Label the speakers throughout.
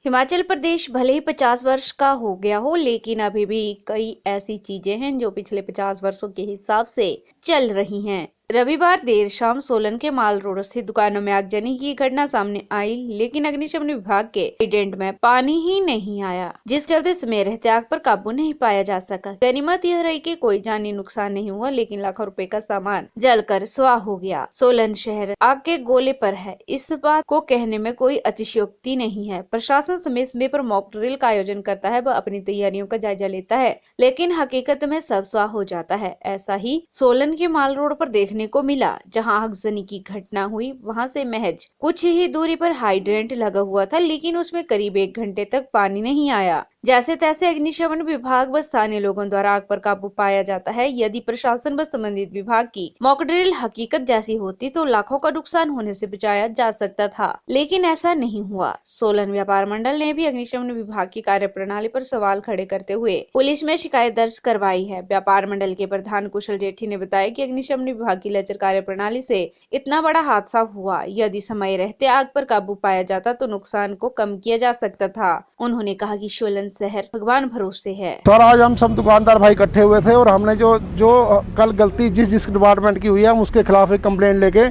Speaker 1: हिमाचल प्रदेश भले ही 50 वर्ष का हो गया हो, लेकिन अभी भी कई ऐसी चीजें हैं जो पिछले 50 वर्षों के हिसाब से चल रही हैं। रविवार देर शाम सोलन के माल रोड स्थित दुकानों में आगजनी की घटना सामने आई, लेकिन अग्निशमन विभाग के हाइड्रेंट में पानी ही नहीं आया, जिस चलते समय रहते आग पर काबू नहीं पाया जा सका। गनीमत यह रही कि कोई जानी नुकसान नहीं हुआ, लेकिन लाखों रुपए का सामान जलकर स्वाह हो गया। सोलन शहर आग के गोले पर है, इस बात को कहने में कोई अतिशयोक्ति नहीं है। प्रशासन समय समय पर मॉक ड्रिल का आयोजन करता है, वह अपनी तैयारियों का जायजा लेता है, लेकिन हकीकत में सब स्वाह हो जाता है। ऐसा ही सोलन के माल रोड पर देखने को मिला, जहां आगजनी की घटना हुई वहां से महज कुछ ही दूरी पर हाइड्रेंट लगा हुआ था, लेकिन उसमें करीब 1 घंटे तक पानी नहीं आया। जैसे तैसे अग्निशमन विभाग व स्थानीय लोगों द्वारा आग पर काबू पाया जाता है। यदि प्रशासन व संबंधित विभाग की मॉक ड्रिल हकीकत जैसी होती तो लाखों का नुकसान होने से बचाया जा सकता था, लेकिन ऐसा नहीं हुआ। सोलन व्यापार मंडल ने भी अग्निशमन विभाग की कार्यप्रणाली पर सवाल खड़े करते हुए पुलिस में शिकायत दर्ज करवाई है। व्यापार मंडल के प्रधान कुशल जेठी ने बताया कि अग्निशमन विभाग की लचर कार्यप्रणाली से इतना बड़ा हादसा हुआ। यदि समय रहते आग पर काबू पाया जाता तो नुकसान को कम किया जा सकता था। उन्होंने कहा कि सोलन शहर भगवान भरोसे है।
Speaker 2: सर, आज हम सब दुकानदार भाई इकट्ठे हुए थे और हमने जो कल गलती जिस डिपार्टमेंट की हुई है, हम उसके खिलाफ एक कंप्लेंट लेके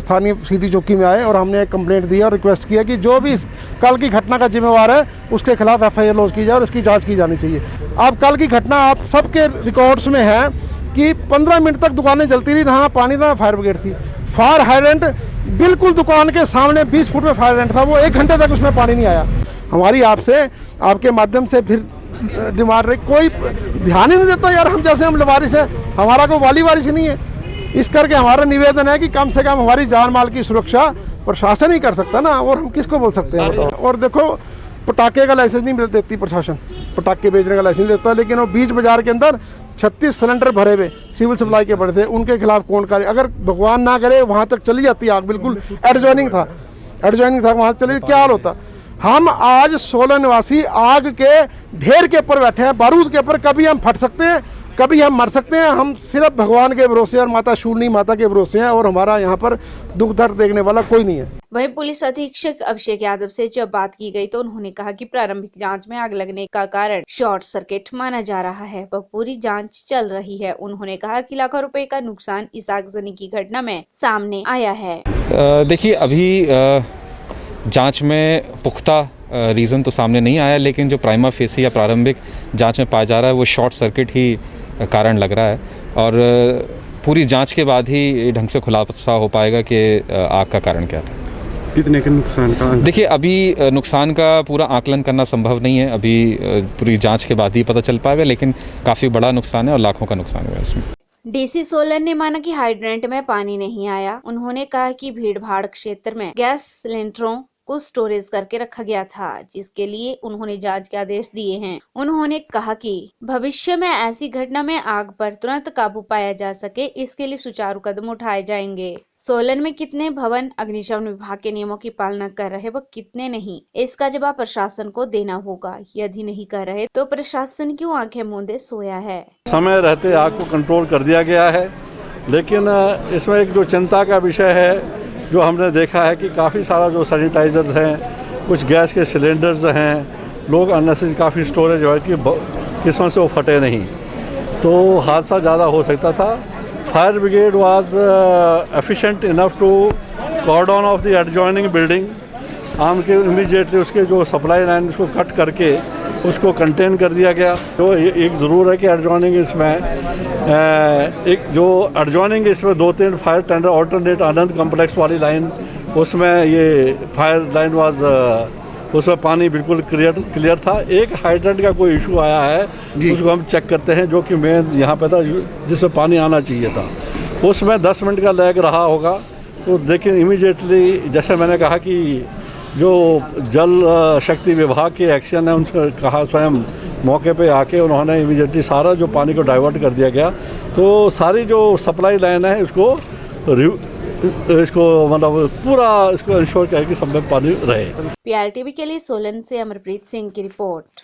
Speaker 2: स्थानीय सिटी चौकी में आए और हमने एक कंप्लेंट दी और रिक्वेस्ट किया कि जो भी कल की घटना का जिम्मेवार है उसके खिलाफ FIR लॉन्च की जाए और इसकी जांच की जानी चाहिए। अब कल की घटना आप सबके रिकॉर्ड्स में है कि 15 मिनट तक दुकानें जलती रही, ना पानी था, फायर ब्रिगेड थी। फायर हाइड्रेंट बिल्कुल दुकान के सामने 20 फुट में फायर हाइड्रेंट था, वो 1 घंटे तक उसमें पानी नहीं आया। हमारी आपके माध्यम से फिर डिमांड रही, कोई ध्यान ही नहीं देता यार, हम जैसे हम लवारिस हैं, हमारा कोई वाली वारिस ही नहीं है। इस करके हमारा निवेदन है कि कम से कम हमारी जान माल की सुरक्षा प्रशासन ही कर सकता ना, और हम किसको बोल सकते हैं बताओ। और देखो, पटाखे का लाइसेंस नहीं देती प्रशासन, पटाखे बेचने का लाइसेंस देता, लेकिन वो बीच बाजार के अंदर 36 सिलेंडर भरे हुए सिविल सप्लाई के पड़े थे, उनके खिलाफ कौन करे? अगर भगवान ना करे वहां तक चली जाती आग, बिल्कुल एडजॉइनिंग था वहां चली, क्या हाल होता। हम आज सोलन निवासी आग के ढेर के ऊपर बैठे हैं, बारूद के ऊपर। कभी हम फट सकते हैं, कभी हम मर सकते हैं। हम सिर्फ भगवान के भरोसे और माता शूरनी माता के भरोसे हैं, और हमारा यहाँ पर दुख दर्द देखने वाला कोई नहीं है।
Speaker 1: वहीं पुलिस अधीक्षक अभिषेक यादव से जब बात की गई तो उन्होंने कहा कि प्रारंभिक जांच में आग लगने का कारण शॉर्ट सर्किट माना जा रहा है, वह पूरी जांच चल रही है। उन्होंने कहा कि लाखों रुपए का नुकसान इस आगजनी की घटना में सामने आया है।
Speaker 3: देखिए, अभी जांच में पुख्ता रीज़न तो सामने नहीं आया, लेकिन जो प्राइमा फेसी या प्रारंभिक जांच में पाया जा रहा है वो शॉर्ट सर्किट ही कारण लग रहा है, और पूरी जांच के बाद ही ढंग से खुलासा हो पाएगा कि आग का कारण क्या था।
Speaker 2: कितने के नुकसान का?
Speaker 3: देखिए, अभी नुकसान का पूरा आकलन करना संभव नहीं है, अभी पूरी जांच के बाद ही पता चल पाएगा, लेकिन काफ़ी बड़ा नुकसान है और लाखों का नुकसान हुआ है इसमें।
Speaker 1: डीसी सोलन ने माना कि हाइड्रेंट में पानी नहीं आया। उन्होंने कहा कि भीड़ भाड़ क्षेत्र में गैस सिलेंडरों को स्टोरेज करके रखा गया था, जिसके लिए उन्होंने जांच के आदेश दिए हैं। उन्होंने कहा कि भविष्य में ऐसी घटना में आग पर तुरंत काबू पाया जा सके, इसके लिए सुचारू कदम उठाए जाएंगे। सोलन में कितने भवन अग्निशमन विभाग के नियमों की पालना कर रहे व कितने नहीं, इसका जवाब प्रशासन को देना होगा। यदि नहीं कर रहे तो प्रशासन क्यों आंखें मूंदे सोया है।
Speaker 4: समय रहते आग को कंट्रोल कर दिया गया है, लेकिन इसमें एक जो चिंता का विषय है, जो हमने देखा है कि काफ़ी सारा जो सैनिटाइजर्स हैं, कुछ गैस के सिलेंडर्स हैं, लोग अननेसेसरी काफ़ी स्टोरेज है कि किस्मत से वो फटे नहीं, तो हादसा ज़्यादा हो सकता था। Fire brigade was efficient enough to cordon off the adjoining building. आम के इमीडिएटली उसके जो सप्लाई लाइन उसको कट करके उसको कंटेन कर दिया गया। तो एक ज़रूर है कि एडजॉइनिंग इसमें एक जो एडजॉइनिंग इसमें 2-3 फायर टेंडर ऑल्टरनेट आनंद कम्प्लेक्स वाली लाइन, उसमें ये फायर लाइन वाज उसमें पानी बिल्कुल क्लियर था। एक हाइड्रेंट का कोई इशू आया है, उसको हम चेक करते हैं, जो कि मेन यहाँ पे था जिसमें पानी आना चाहिए था, उसमें 10 मिनट का लैग रहा होगा। तो लेकिन इमीडिएटली जैसे मैंने कहा कि जो जल शक्ति विभाग के एक्शन है, उनसे कहा स्वयं मौके पे आके उन्होंने इमीडिएटली सारा जो पानी को डाइवर्ट कर दिया गया। तो सारी जो सप्लाई लाइन है इसको मतलब पूरा इसको इंश्योर करें कि सब में पानी रहे।
Speaker 1: PRTV के लिए सोलन से अमरप्रीत सिंह की रिपोर्ट।